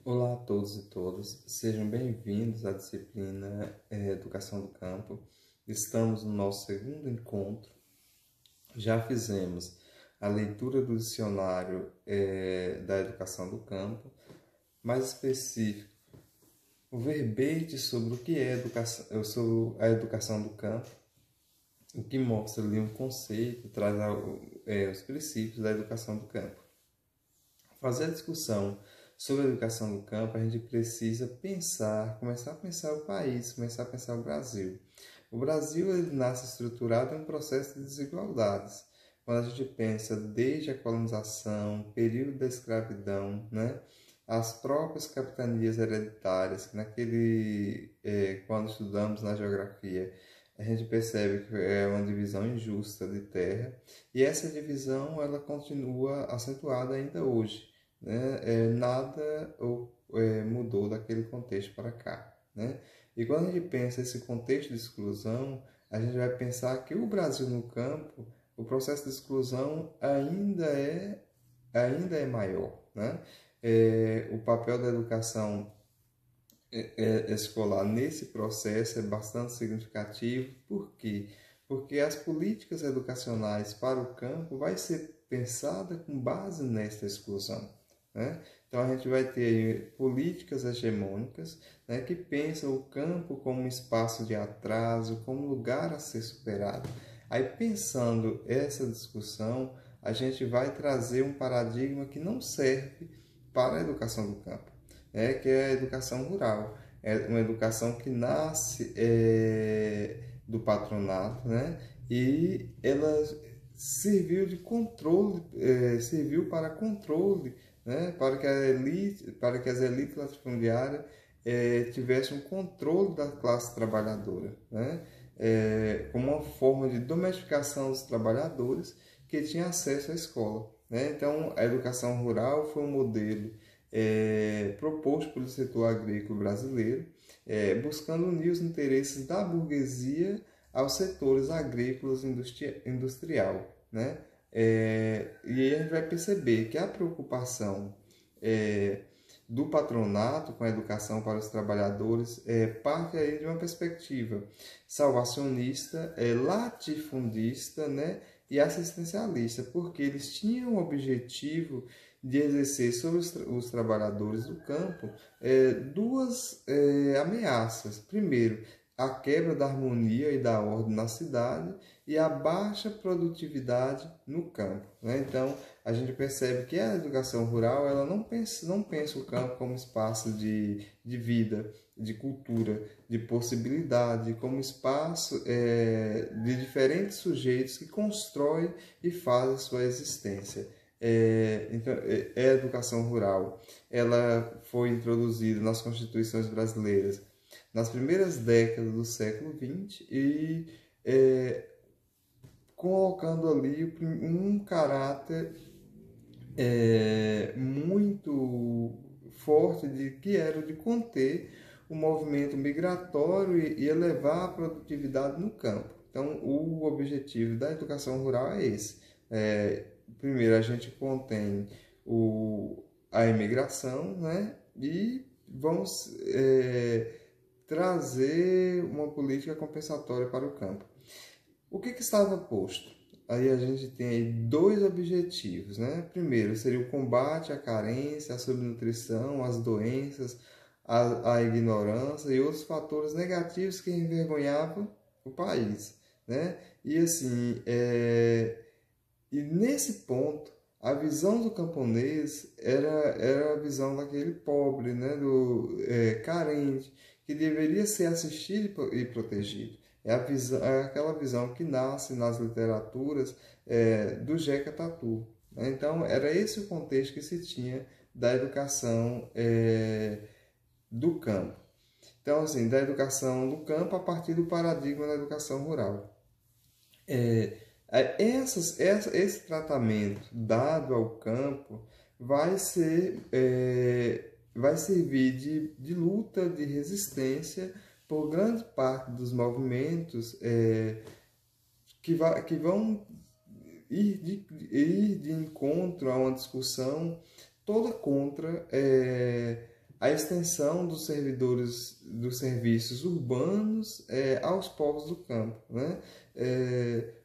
Olá a todos e todas, sejam bem-vindos à disciplina Educação do Campo. Estamos no nosso segundo encontro. Já fizemos a leitura do dicionário da Educação do Campo, mais específico, o verbete sobre o que é educação, sobre a educação do campo, o que mostra ali um conceito, traz os princípios da educação do campo. Fazer a discussão sobre a educação do campo, a gente precisa começar a pensar o país, começar a pensar o Brasil. O Brasil ele nasce estruturado em um processo de desigualdades. Quando a gente pensa desde a colonização, período da escravidão, né? As próprias capitanias hereditárias, que quando estudamos na geografia, a gente percebe que é uma divisão injusta de terra, e essa divisão ela continua acentuada ainda hoje, né? Nada mudou daquele contexto para cá, né? E quando a gente pensa esse contexto de exclusão, a gente vai pensar que o Brasil no campo, o processo de exclusão ainda é maior, né? O papel da educação escolar nesse processo é bastante significativo. Por quê? Porque as políticas educacionais para o campo vai ser pensada com base nesta exclusão, né? Então a gente vai ter políticas hegemônicas, né, que pensam o campo como um espaço de atraso, como lugar a ser superado. Aí pensando essa discussão, a gente vai trazer um paradigma que não serve para a educação do campo, que é a educação rural. É uma educação que nasce do patronato, né? E ela serviu de controle, serviu para controle, né? Para que as elites latifundiárias tivessem um controle da classe trabalhadora, né? Como uma forma de domesticação dos trabalhadores que tinham acesso à escola, né? Então, a educação rural foi um modelo proposto pelo setor agrícola brasileiro, buscando unir os interesses da burguesia aos setores agrícolas industrial, né? E aí a gente vai perceber que a preocupação do patronato com a educação para os trabalhadores parte aí de uma perspectiva salvacionista, latifundista, né? E assistencialista, porque eles tinham o objetivo de exercer sobre os trabalhadores do campo duas ameaças. Primeiro, a quebra da harmonia e da ordem na cidade e a baixa produtividade no campo, né? Então, a gente percebe que a educação rural ela não pensa o campo como espaço de vida, de cultura, de possibilidade, como espaço de diferentes sujeitos que constroem e fazem sua existência. Então, a educação rural ela foi introduzida nas constituições brasileiras nas primeiras décadas do século XX e colocando ali um caráter muito forte de que era o de conter o movimento migratório e elevar a produtividade no campo. Então, o objetivo da educação rural é esse. Primeiro, a gente contém a imigração, né? E vamos trazer uma política compensatória para o campo. O que estava posto? Aí a gente tem aí dois objetivos, né? Primeiro seria o combate à carência, à subnutrição, às doenças, à ignorância e outros fatores negativos que envergonhavam o país, né? E assim, e nesse ponto, a visão do camponês era a visão daquele pobre, né? Carente, que deveria ser assistido e protegido. É aquela visão que nasce nas literaturas do Jeca Tatu, né? Então, era esse o contexto que se tinha da educação do campo. Então, assim, da educação do campo a partir do paradigma da educação rural. Esse tratamento dado ao campo vai servir de luta, de resistência por grande parte dos movimentos que vão ir de encontro a uma discussão toda contra a extensão dos servidores dos serviços urbanos aos povos do campo, né?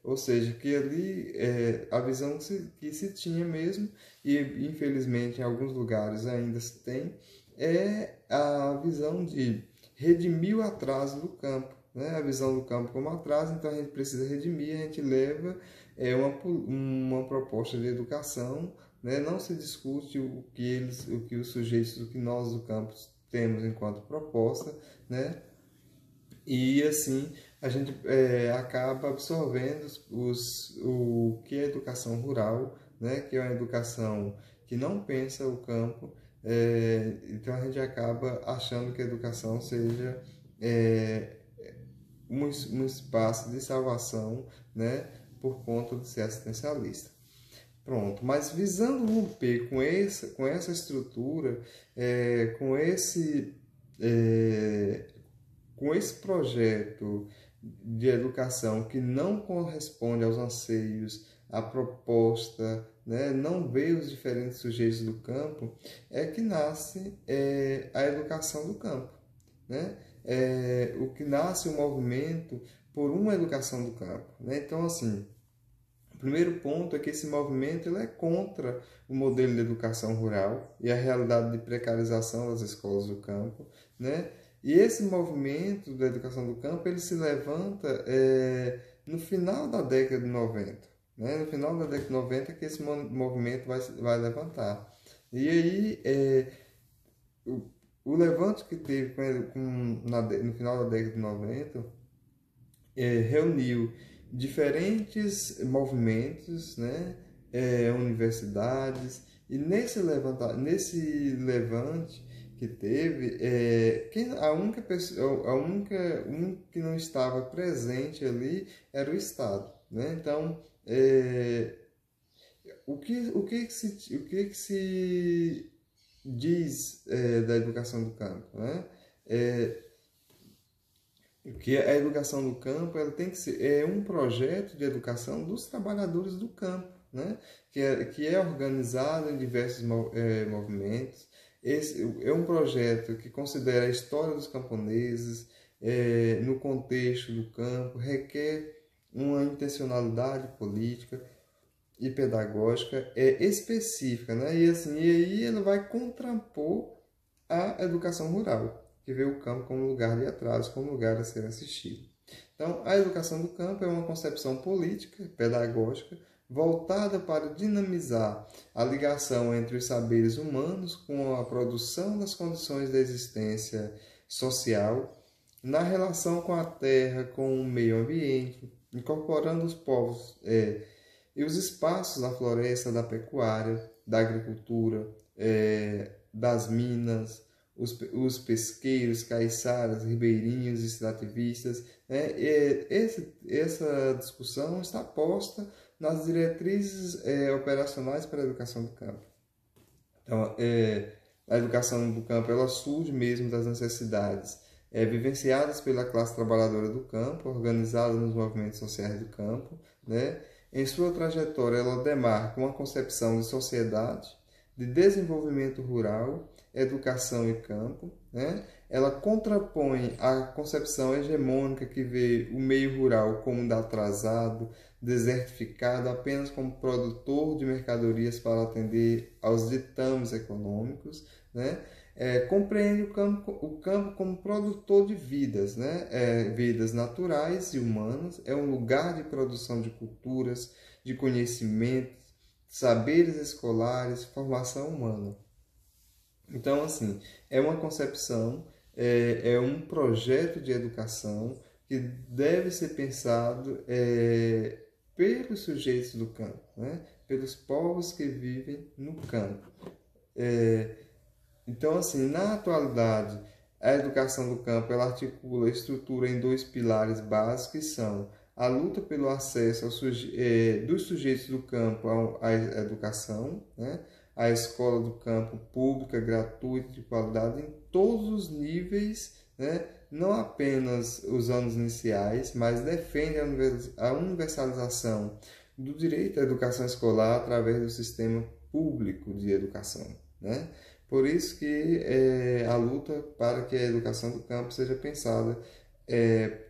Ou seja, que ali a visão que se tinha mesmo, e infelizmente em alguns lugares ainda se tem, é a visão de redimir o atraso do campo, né? A visão do campo como atraso, então a gente precisa redimir, a gente leva uma proposta de educação, né? Não se discute o que os sujeitos, o que nós do campo temos enquanto proposta, né? E assim a gente acaba absorvendo o que é a educação rural, né? Que é uma educação que não pensa o campo. Então a gente acaba achando que a educação seja um espaço de salvação, né? Por conta de ser assistencialista. Pronto, mas visando romper com essa estrutura, com esse projeto de educação que não corresponde aos anseios, à proposta, né, não vê os diferentes sujeitos do campo, é que nasce a educação do campo, né? O que nasce o movimento por uma educação do campo, né? Então, assim, o primeiro ponto é que esse movimento ele é contra o modelo de educação rural e a realidade de precarização das escolas do campo, né? E esse movimento da educação do campo ele se levanta no final da década de 90, né? No final da década de 90 que esse movimento vai levantar. E aí o levante que teve no final da década de 90 reuniu diferentes movimentos, né? Universidades, e nesse levante que teve, um que não estava presente ali era o Estado, né? Então, o que se diz da educação do campo, né? Que a educação do campo ela tem que ser um projeto de educação dos trabalhadores do campo, né? que é organizado em diversos movimentos. Esse é um projeto que considera a história dos camponeses no contexto do campo, requer uma intencionalidade política e pedagógica específica, né? E aí ele vai contrapor a educação rural, que vê o campo como lugar de atraso, como lugar a ser assistido. Então, a educação do campo é uma concepção política, pedagógica, voltada para dinamizar a ligação entre os saberes humanos com a produção das condições da existência social, na relação com a terra, com o meio ambiente, incorporando os povos e os espaços da floresta, da pecuária, da agricultura, das minas, os pesqueiros, caiçaras, ribeirinhos e extrativistas, né? Essa discussão está posta nas diretrizes operacionais para a educação do campo. Então, a educação do campo ela surge mesmo das necessidades vivenciadas pela classe trabalhadora do campo, organizada nos movimentos sociais do campo, né? Em sua trajetória, ela demarca uma concepção de sociedade, de desenvolvimento rural, educação e campo, né? Ela contrapõe a concepção hegemônica que vê o meio rural como atrasado, desertificado, apenas como produtor de mercadorias para atender aos ditames econômicos, né? Compreende o campo como produtor de vidas, né? Vidas naturais e humanas, é um lugar de produção de culturas, de conhecimentos, saberes escolares, formação humana. Então, assim, é uma concepção, é um projeto de educação que deve ser pensado pelos sujeitos do campo, né? Pelos povos que vivem no campo. Então, assim, na atualidade, a educação do campo ela articula a estrutura em dois pilares básicos, que são a luta pelo acesso dos sujeitos do campo à educação, né? A escola do campo pública, gratuita, de qualidade, em todos os níveis, né? Não apenas os anos iniciais, mas defende a universalização do direito à educação escolar através do sistema público de educação, né? Por isso que a luta para que a educação do campo seja pensada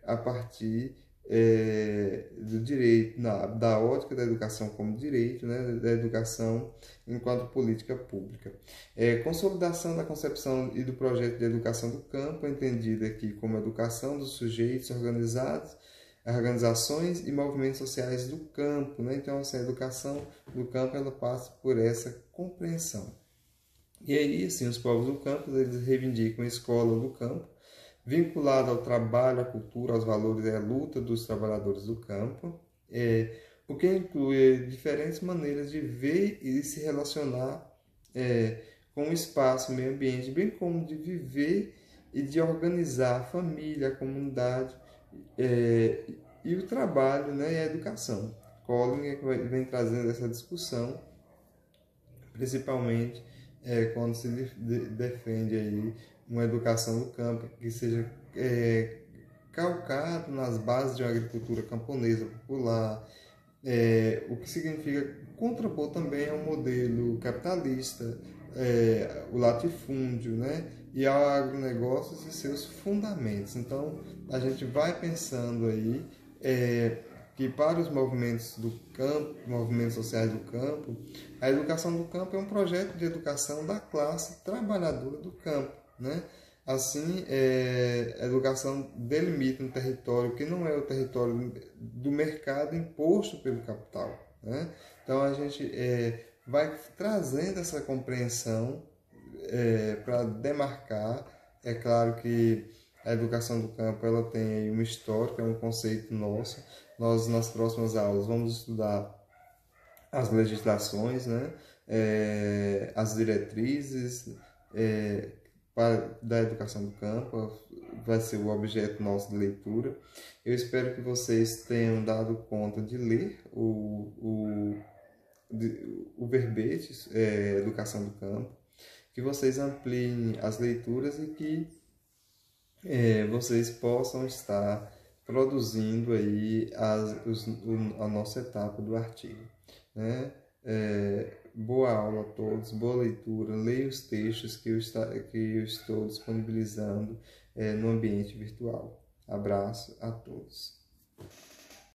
a partir do direito, da ótica da educação como direito, né, da educação enquanto política pública. Consolidação da concepção e do projeto de educação do campo, entendida aqui como educação dos sujeitos organizados, organizações e movimentos sociais do campo, né? Então, assim, a educação do campo ela passa por essa compreensão. E aí, assim, os povos do campo eles reivindicam a escola do campo, vinculada ao trabalho, à cultura, aos valores e à luta dos trabalhadores do campo, o que inclui diferentes maneiras de ver e se relacionar com o espaço, o meio ambiente, bem como de viver e de organizar a família, a comunidade e o trabalho, né, e a educação. Collin é que vem trazendo essa discussão, principalmente quando se defende aí uma educação no campo que seja calcado nas bases de uma agricultura camponesa popular, o que significa contrapor também ao modelo capitalista, o latifúndio, né? E ao agronegócio e seus fundamentos. Então, a gente vai pensando aí que para os movimentos do campo, movimentos sociais do campo, a educação do campo é um projeto de educação da classe trabalhadora do campo, né? Assim, a educação delimita um território que não é o território do mercado imposto pelo capital, né? Então, a gente vai trazendo essa compreensão para demarcar. É claro que a educação do campo ela tem aí uma história, é um conceito nosso. Nós, nas próximas aulas, vamos estudar as legislações, né? As diretrizes da educação do campo, vai ser o objeto nosso de leitura. Eu espero que vocês tenham dado conta de ler o verbete Educação do Campo, que vocês ampliem as leituras e que vocês possam estar produzindo aí a nossa etapa do artigo, né? Boa aula a todos, boa leitura, leia os textos que eu estou disponibilizando no ambiente virtual. Abraço a todos.